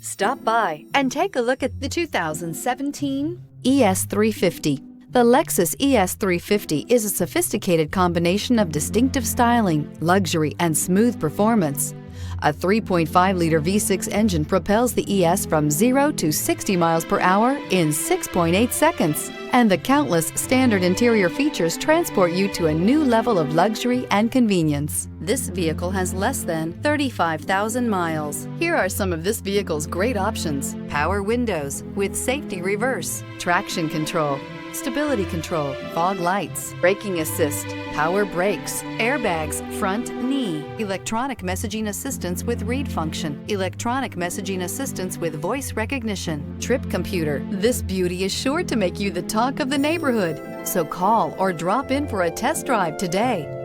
Stop by and take a look at the 2017 ES350. The Lexus ES350 is a sophisticated combination of distinctive styling, luxury, and smooth performance. A 3.5-liter V6 engine propels the ES from 0 to 60 miles per hour in 6.8 seconds, and the countless standard interior features transport you to a new level of luxury and convenience. This vehicle has less than 35,000 miles. Here are some of this vehicle's great options: power windows with safety reverse, traction control, stability control, fog lights, braking assist, power brakes, airbags, front knee, electronic messaging assistance with read function, electronic messaging assistance with voice recognition, trip computer. This beauty is sure to make you the talk of the neighborhood. So call or drop in for a test drive today.